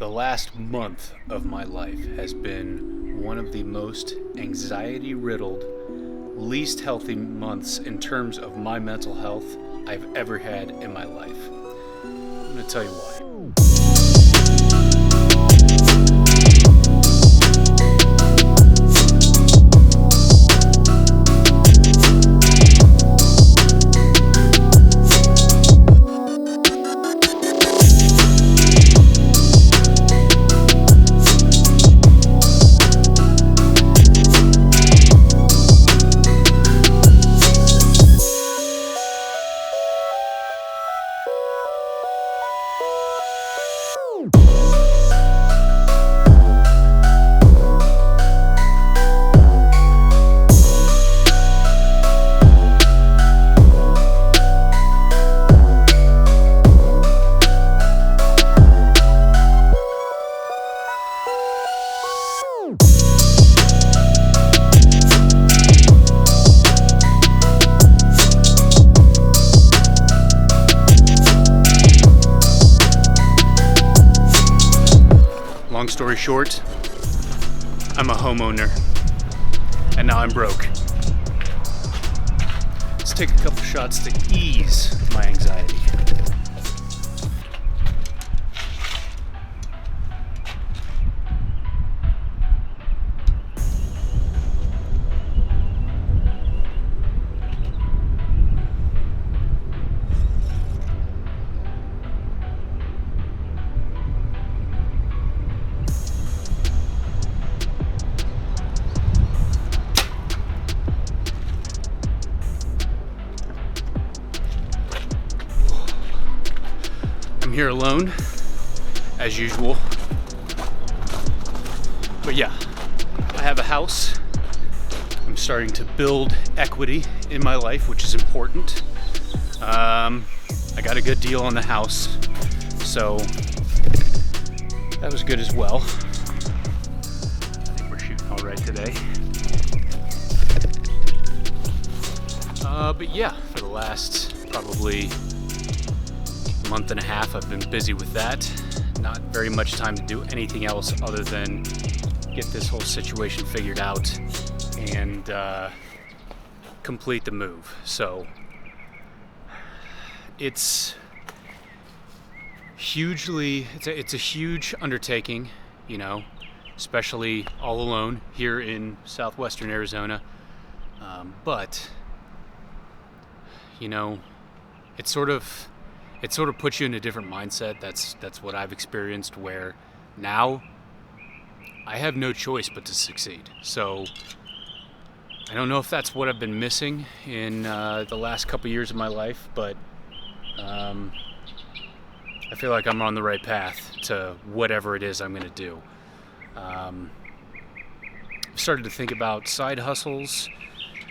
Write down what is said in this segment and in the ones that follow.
The last month of my life has been one of the most anxiety-riddled, least healthy months in terms of my mental health I've ever had in my life. I'm going to tell you why. Long story short, I'm a homeowner, and now I'm broke. Let's take a couple shots to ease my anxiety. I'm here alone, as usual. But yeah, I have a house. I'm starting to build equity in my life, which is important. I got a good deal on the house, so that was good as well. I think we're shooting all right today. But yeah, for the last probably month and a half I've been busy with that. Not very much time to do anything else other than get this whole situation figured out and complete the move. So it's a huge undertaking, you know, especially all alone here in southwestern Arizona. But you know, it sort of puts you in a different mindset. That's what I've experienced, where now I have no choice but to succeed. So I don't know if that's what I've been missing in the last couple years of my life, but I feel like I'm on the right path to whatever it is I'm going to do. I've started to think about side hustles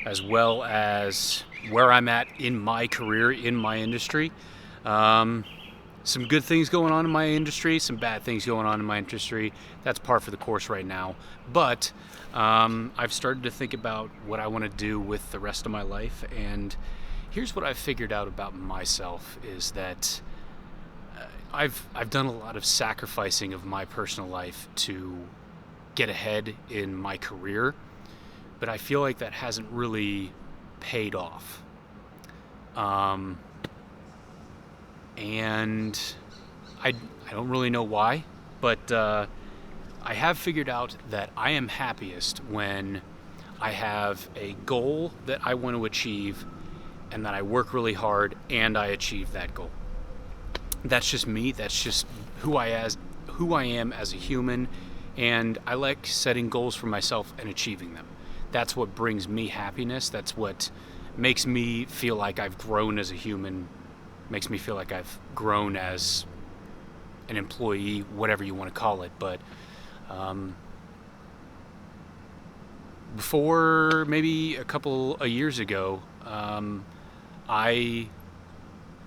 as well as where I'm at in my career, in my industry. Some good things going on in my industry, some bad things going on in my industry. That's par for the course right now. But I've started to think about what I want to do with the rest of my life. And here's what I've figured out about myself is that I've done a lot of sacrificing of my personal life to get ahead in my career. But I feel like that hasn't really paid off. And I don't really know why, but I have figured out that I am happiest when I have a goal that I want to achieve and that I work really hard and I achieve that goal. That's just me. That's just who I am as a human, and I like setting goals for myself and achieving them. That's what brings me happiness. That's what makes me feel like I've grown as a human, makes me feel like I've grown as an employee, whatever you want to call it. But before maybe a couple of years ago, I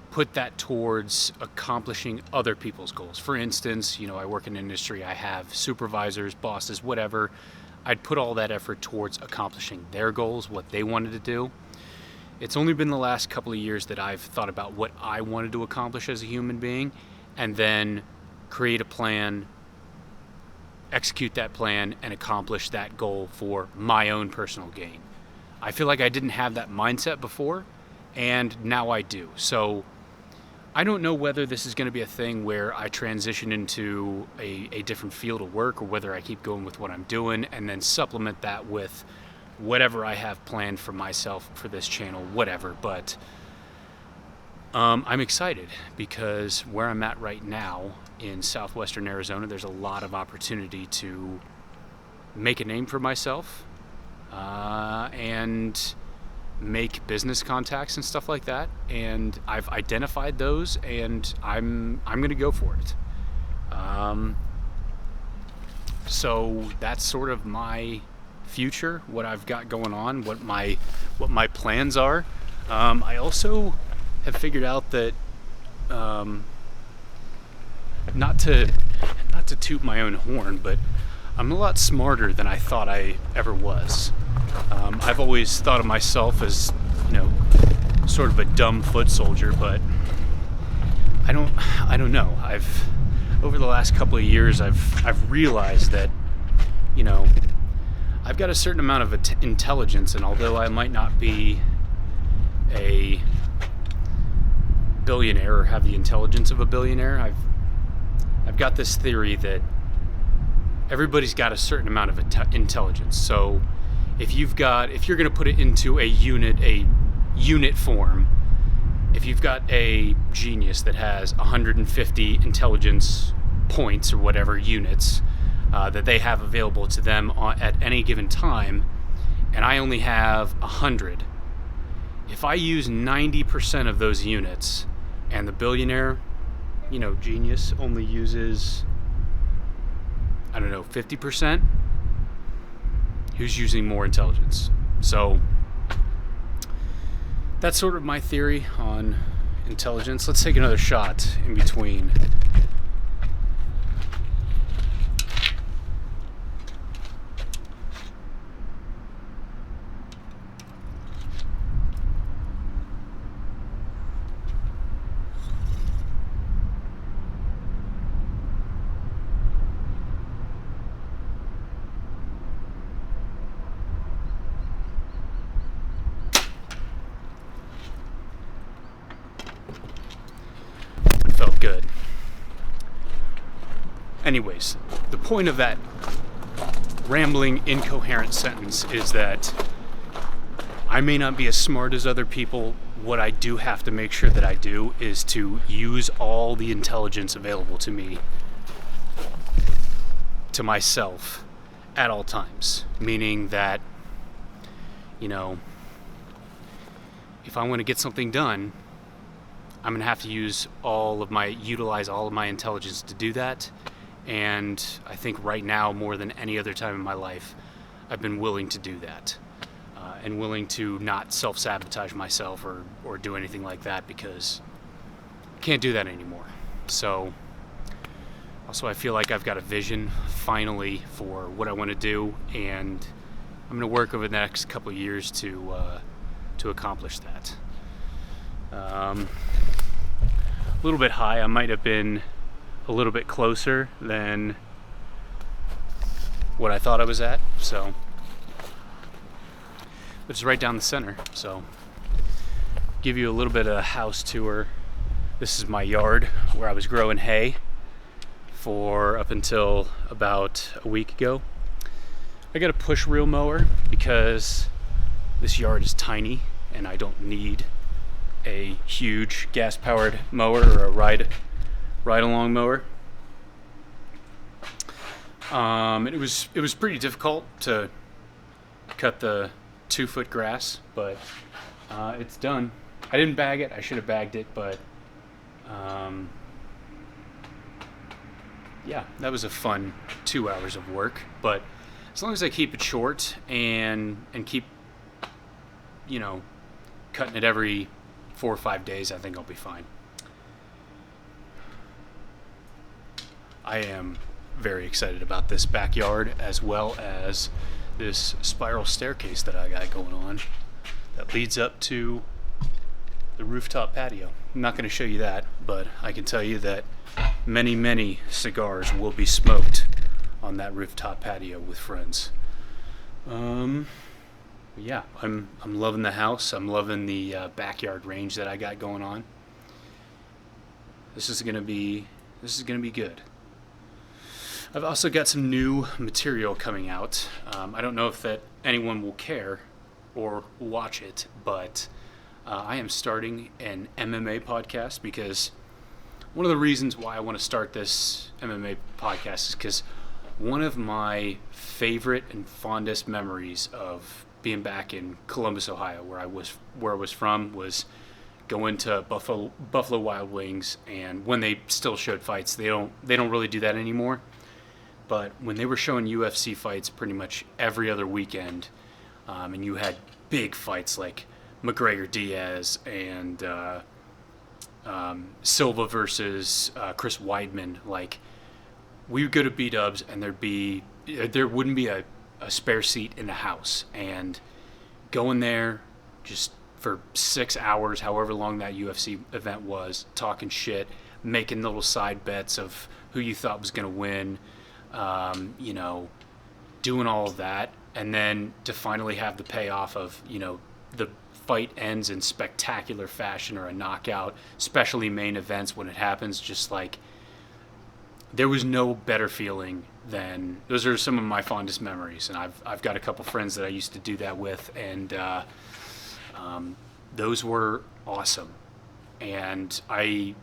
put that towards accomplishing other people's goals. For instance, you know, I work in an industry, I have supervisors, bosses, whatever. I'd put all that effort towards accomplishing their goals, what they wanted to do. It's only been the last couple of years that I've thought about what I wanted to accomplish as a human being, and then create a plan, execute that plan and accomplish that goal for my own personal gain. I feel like I didn't have that mindset before, and now I do. So I don't know whether this is going to be a thing where I transition into a different field of work, or whether I keep going with what I'm doing and then supplement that with whatever I have planned for myself for this channel, whatever. But I'm excited because where I'm at right now in southwestern Arizona, there's a lot of opportunity to make a name for myself and make business contacts and stuff like that, and I've identified those, and I'm gonna go for it. So that's sort of my future, what I've got going on, what my plans are. I also have figured out that not to toot my own horn, but I'm a lot smarter than I thought I ever was. I've always thought of myself as, sort of a dumb foot soldier, but I don't know. Over the last couple of years, I've realized that, I've got a certain amount of intelligence, and although I might not be a billionaire or have the intelligence of a billionaire, I've got this theory that everybody's got a certain amount of intelligence. So if you're going to put it into a unit form, if you've got a genius that has 150 intelligence points or whatever units that they have available to them at any given time, and I only have 100, if I use 90% of those units and the billionaire, genius only uses, 50%, who's using more intelligence? So that's sort of my theory on intelligence. Let's take another shot in between. Felt good. Anyways, the point of that rambling, incoherent sentence is that I may not be as smart as other people. What I do have to make sure that I do is to use all the intelligence available to me, to myself, at all times. Meaning that, if I want to get something done, I'm going to have to utilize all of my intelligence to do that. And I think right now, more than any other time in my life, I've been willing to do that. And willing to not self-sabotage myself or do anything like that, because I can't do that anymore. So, also I feel like I've got a vision, finally, for what I want to do, and I'm going to work over the next couple of years to accomplish that. A little bit high. I might have been a little bit closer than what I thought I was at, so it's right down the center. So give you a little bit of a house tour. This is my yard where I was growing hay for up until about a week ago. I got a push reel mower because this yard is tiny and I don't need a huge gas-powered mower or a ride-along mower. And it was pretty difficult to cut the 2-foot grass, but it's done. I didn't bag it. I should have bagged it, but yeah, that was a fun 2 hours of work. But as long as I keep it short and keep, cutting it every 4 or 5 days, I think I'll be fine. I am very excited about this backyard, as well as this spiral staircase that I got going on that leads up to the rooftop patio. I'm not going to show you that, but I can tell you that many, many cigars will be smoked on that rooftop patio with friends. Yeah, I'm loving the house. I'm loving the backyard range that I got going on. This is gonna be good. I've also got some new material coming out. I don't know if that anyone will care or watch it, but I am starting an MMA podcast, because one of the reasons why I want to start this MMA podcast is because one of my favorite and fondest memories of being back in Columbus, Ohio, where I was from, was going to Buffalo Wild Wings, and when they still showed fights, they don't really do that anymore. But when they were showing UFC fights pretty much every other weekend, and you had big fights like McGregor Diaz and Silva versus Chris Weidman, like, we would go to B-dubs and there wouldn't be a spare seat in the house, and going there just for 6 hours, however long that UFC event was, talking shit, making little side bets of who you thought was going to win, doing all of that, and then to finally have the payoff of, the fight ends in spectacular fashion or a knockout, especially main events when it happens, just like, there was no better feeling than, those are some of my fondest memories, and I've got a couple friends that I used to do that with, and those were awesome. And if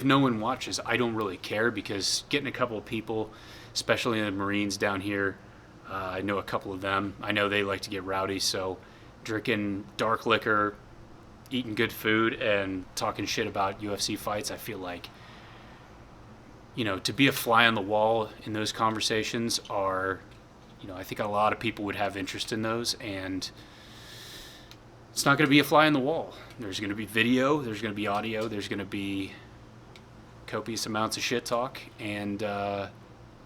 no one watches, I don't really care, because getting a couple of people, especially in the Marines down here, I know a couple of them. I know they like to get rowdy, so drinking dark liquor, eating good food, and talking shit about UFC fights, I feel like, to be a fly on the wall in those conversations are, I think a lot of people would have interest in those, and it's not going to be a fly on the wall. There's going to be video, there's going to be audio, there's going to be copious amounts of shit talk, and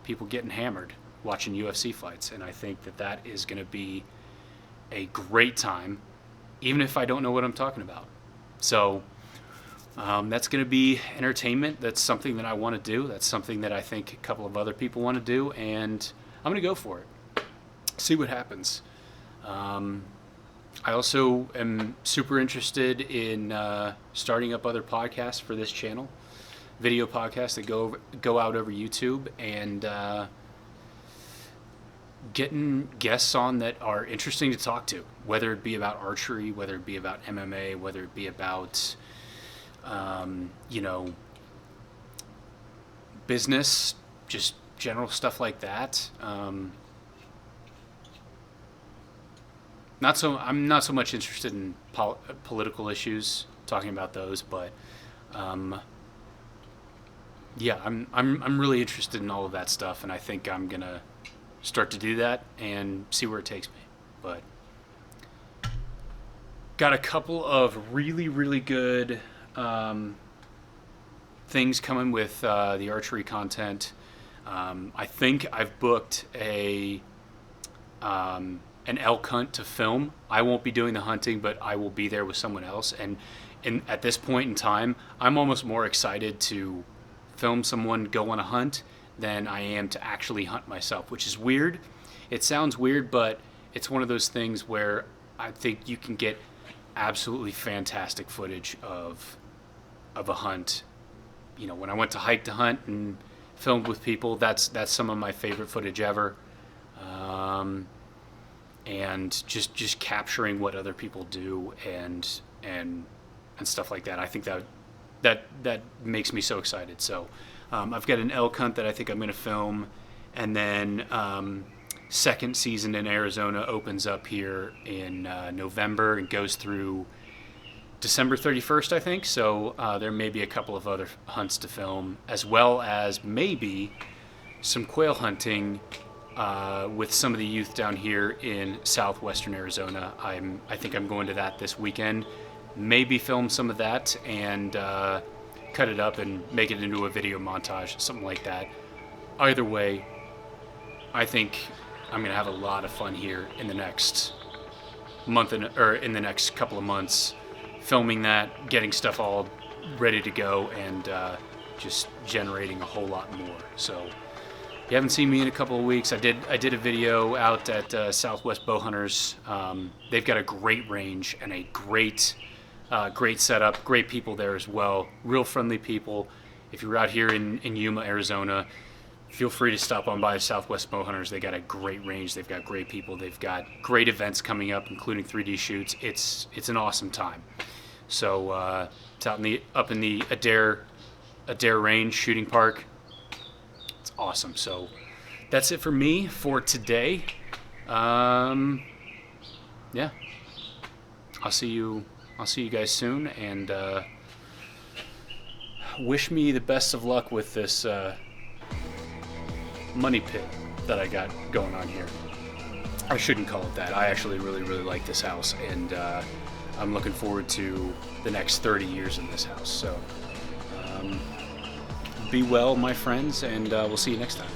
people getting hammered watching UFC fights, and I think that is going to be a great time, even if I don't know what I'm talking about. So that's going to be entertainment. That's something that I want to do. That's something that I think a couple of other people want to do, and I'm going to go for it. See what happens. I also am super interested in starting up other podcasts for this channel, video podcasts that go out over YouTube, and getting guests on that are interesting to talk to, whether it be about archery, whether it be about MMA, whether it be about business, just general stuff like that. I'm not so much interested in political issues, talking about those, but I'm really interested in all of that stuff, and I think I'm gonna start to do that and see where it takes me. But got a couple of really, really good things coming with the archery content. I think I've booked an elk hunt to film. I won't be doing the hunting, but I will be there with someone else. And at this point in time, I'm almost more excited to film someone go on a hunt than I am to actually hunt myself, which is weird. It sounds weird, but it's one of those things where I think you can get absolutely fantastic footage of a hunt. When I went to hike to hunt and filmed with people, that's some of my favorite footage ever. And just capturing what other people do and stuff like that. I think that makes me so excited. So I've got an elk hunt that I think I'm going to film, and then second season in Arizona opens up here in November and goes through December 31st, I think. So there may be a couple of other hunts to film, as well as maybe some quail hunting with some of the youth down here in southwestern Arizona. I think I'm going to that this weekend. Maybe film some of that and cut it up and make it into a video montage, something like that. Either way, I think I'm going to have a lot of fun here in the next month or in the next couple of months, filming that, getting stuff all ready to go, and just generating a whole lot more. So you haven't seen me in a couple of weeks, I did a video out at Southwest Bowhunters. They've got a great range and a great setup, great people there as well, real friendly people. If you're out here in Yuma, Arizona, feel free to stop on by Southwest Bowhunters. They got a great range, they've got great people, they've got great events coming up, including 3D shoots. It's an awesome time. So it's out up in the Adair Range Shooting Park. It's awesome. So that's it for me for today. Yeah, I'll see you guys soon, and wish me the best of luck with this money pit that I got going on here. I shouldn't call it that. I actually really like this house, and I'm looking forward to the next 30 years in this house. So be well, my friends, and we'll see you next time.